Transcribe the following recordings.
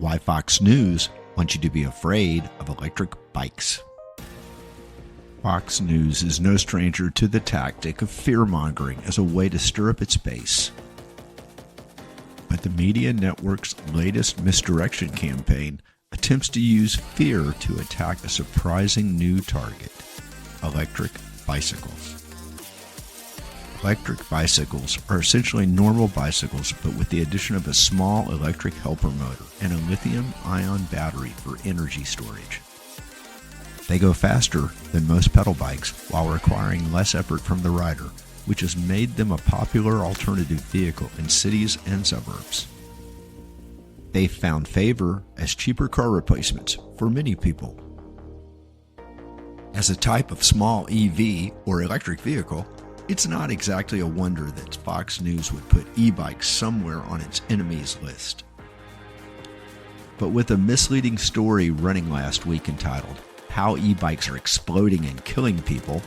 why Fox News wants you to be afraid of electric bikes. Fox News is no stranger to the tactic of fear-mongering as a way to stir up its base. But the media network's latest misdirection campaign attempts to use fear to attack a surprising new target: electric bicycles. Electric bicycles are essentially normal bicycles, but with the addition of a small electric helper motor and a lithium-ion battery for energy storage. They go faster than most pedal bikes while requiring less effort from the rider, which has made them a popular alternative vehicle in cities and suburbs. They've found favor as cheaper car replacements for many people. As a type of small EV or electric vehicle, it's not exactly a wonder that Fox News would put e-bikes somewhere on its enemies list. But with a misleading story running last week entitled, "How E-Bikes Are Exploding and Killing People,"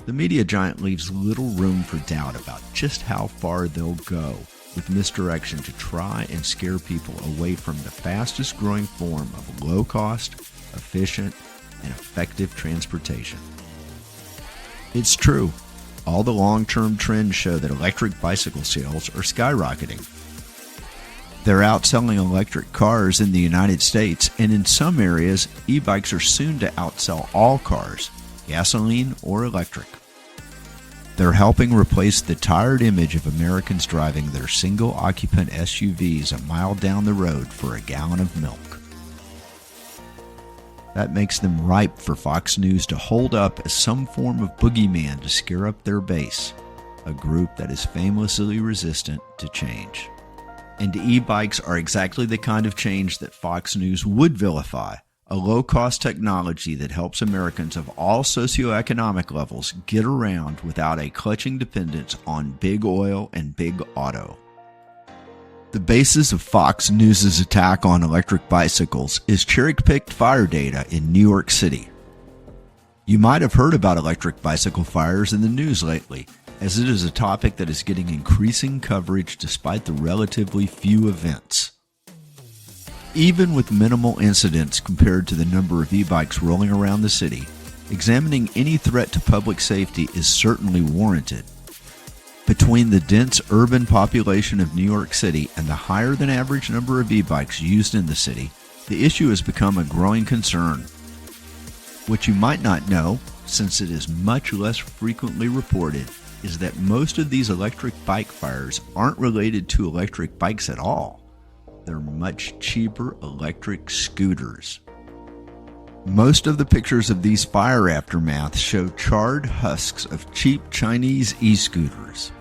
the media giant leaves little room for doubt about just how far they'll go with misdirection to try and scare people away from the fastest growing form of low-cost, efficient, and effective transportation. It's true. All the long-term trends show that electric bicycle sales are skyrocketing. They're outselling electric cars in the United States, and in some areas, e-bikes are soon to outsell all cars, gasoline or electric. They're helping replace the tired image of Americans driving their single-occupant SUVs a mile down the road for a gallon of milk. That makes them ripe for Fox News to hold up as some form of boogeyman to scare up their base, a group that is famously resistant to change. And e-bikes are exactly the kind of change that Fox News would vilify, a low-cost technology that helps Americans of all socioeconomic levels get around without a clutching dependence on big oil and big auto. The basis of Fox News' attack on electric bicycles is cherry-picked fire data in New York City. You might have heard about electric bicycle fires in the news lately, as it is a topic that is getting increasing coverage despite the relatively few events. Even with minimal incidents compared to the number of e-bikes rolling around the city, examining any threat to public safety is certainly warranted. Between the dense urban population of New York City and the higher than average number of e-bikes used in the city, the issue has become a growing concern. What you might not know, since it is much less frequently reported, is that most of these electric bike fires aren't related to electric bikes at all. They're much cheaper electric scooters. Most of the pictures of these fire aftermaths show charred husks of cheap Chinese e-scooters.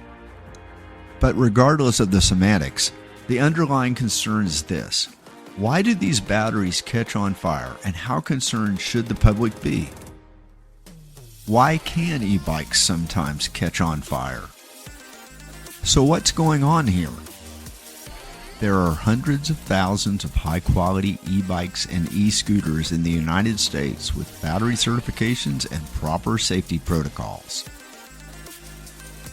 But regardless of the semantics, the underlying concern is this: why do these batteries catch on fire, and how concerned should the public be? Why can e-bikes sometimes catch on fire? So what's going on here? There are hundreds of thousands of high-quality e-bikes and e-scooters in the United States with battery certifications and proper safety protocols.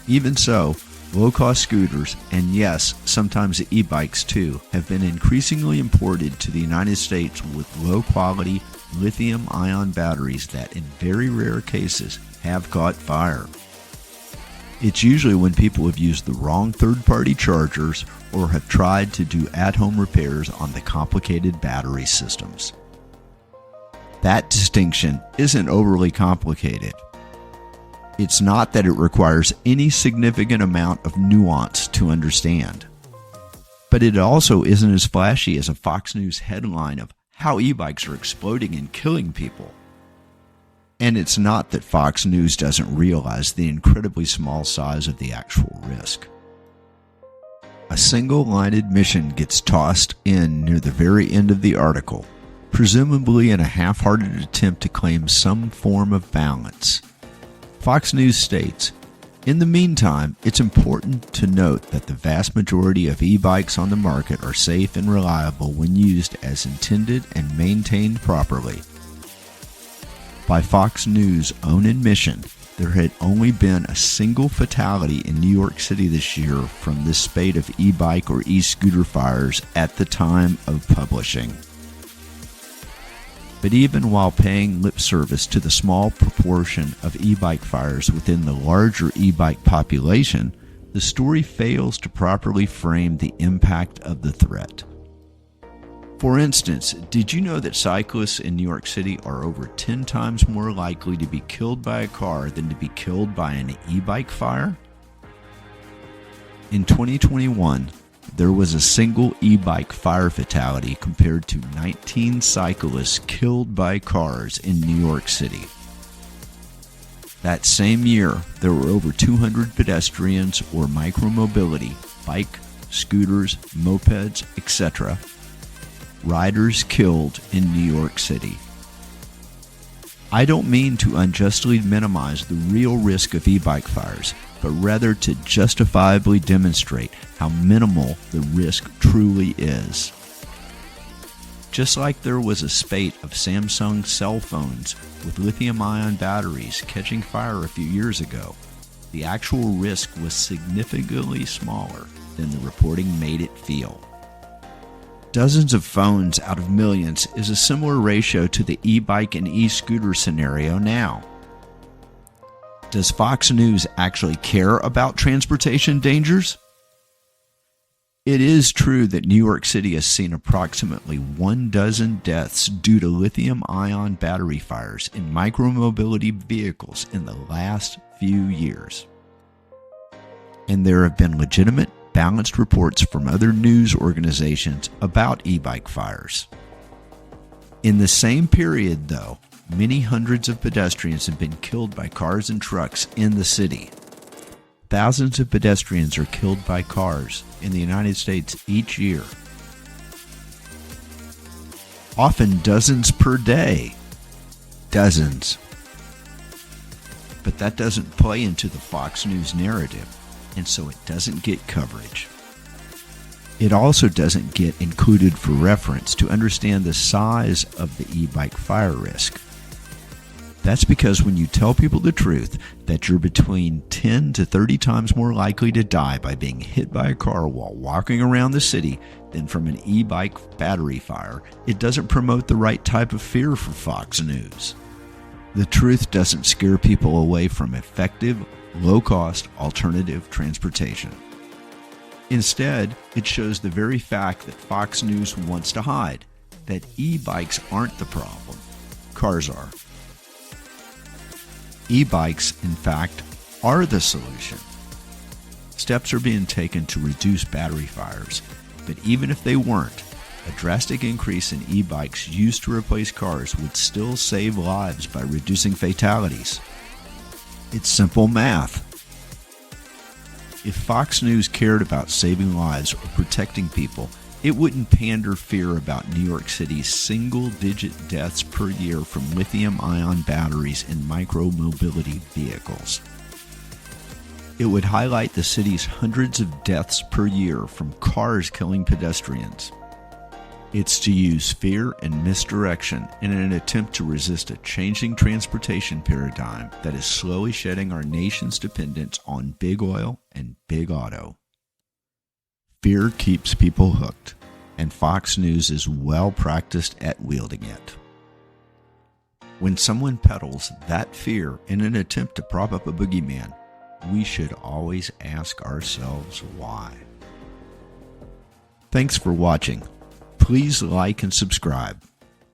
Even so, low-cost scooters, and yes, sometimes e-bikes too, have been increasingly imported to the United States with low-quality lithium-ion batteries that, in very rare cases, have caught fire. It's usually when people have used the wrong third-party chargers or have tried to do at-home repairs on the complicated battery systems. That distinction isn't overly complicated. It's not that it requires any significant amount of nuance to understand. But it also isn't as flashy as a Fox News headline of "How e-bikes are exploding and killing people." And it's not that Fox News doesn't realize the incredibly small size of the actual risk. A single-line admission gets tossed in near the very end of the article, presumably in a half-hearted attempt to claim some form of balance. Fox News states, "In the meantime, it's important to note that the vast majority of e-bikes on the market are safe and reliable when used as intended and maintained properly." By Fox News' own admission, there had only been a single fatality in New York City this year from this spate of e-bike or e-scooter fires at the time of publishing. But even while paying lip service to the small proportion of e-bike fires within the larger e-bike population, the story fails to properly frame the impact of the threat. For instance, did you know that cyclists in New York City are over 10 times more likely to be killed by a car than to be killed by an e-bike fire? In 2021, there was a single e-bike fire fatality compared to 19 cyclists killed by cars in New York City. That same year, there were over 200 pedestrians or micromobility, bike, scooters, mopeds, etc., riders killed in New York City. I don't mean to unjustly minimize the real risk of e-bike fires, but rather to justifiably demonstrate how minimal the risk truly is. Just like there was a spate of Samsung cell phones with lithium-ion batteries catching fire a few years ago, the actual risk was significantly smaller than the reporting made it feel. Dozens of phones out of millions is a similar ratio to the e-bike and e-scooter scenario now. Does Fox News actually care about transportation dangers? It is true that New York City has seen approximately 12 deaths due to lithium-ion battery fires in micromobility vehicles in the last few years. And there have been legitimate, balanced reports from other news organizations about e-bike fires. In the same period, though, many hundreds of pedestrians have been killed by cars and trucks in the city. Thousands of pedestrians are killed by cars in the United States each year. Often dozens per day. Dozens. But that doesn't play into the Fox News narrative, and so it doesn't get coverage. It also doesn't get included for reference to understand the size of the e-bike fire risk. That's because when you tell people the truth that you're between 10 to 30 times more likely to die by being hit by a car while walking around the city than from an e-bike battery fire, it doesn't promote the right type of fear for Fox News. The truth doesn't scare people away from effective, low-cost alternative transportation. Instead, it shows the very fact that Fox News wants to hide, that e-bikes aren't the problem, cars are. E-bikes, in fact, are the solution. Steps are being taken to reduce battery fires, but even if they weren't, a drastic increase in e-bikes used to replace cars would still save lives by reducing fatalities. It's simple math. If Fox News cared about saving lives or protecting people, it wouldn't pander fear about New York City's single-digit deaths per year from lithium-ion batteries in micro-mobility vehicles. It would highlight the city's hundreds of deaths per year from cars killing pedestrians. It's to use fear and misdirection in an attempt to resist a changing transportation paradigm that is slowly shedding our nation's dependence on big oil and big auto. Fear keeps people hooked, and Fox News is well practiced at wielding it. When someone peddles that fear in an attempt to prop up a boogeyman, we should always ask ourselves why. Thanks for watching. Please like and subscribe.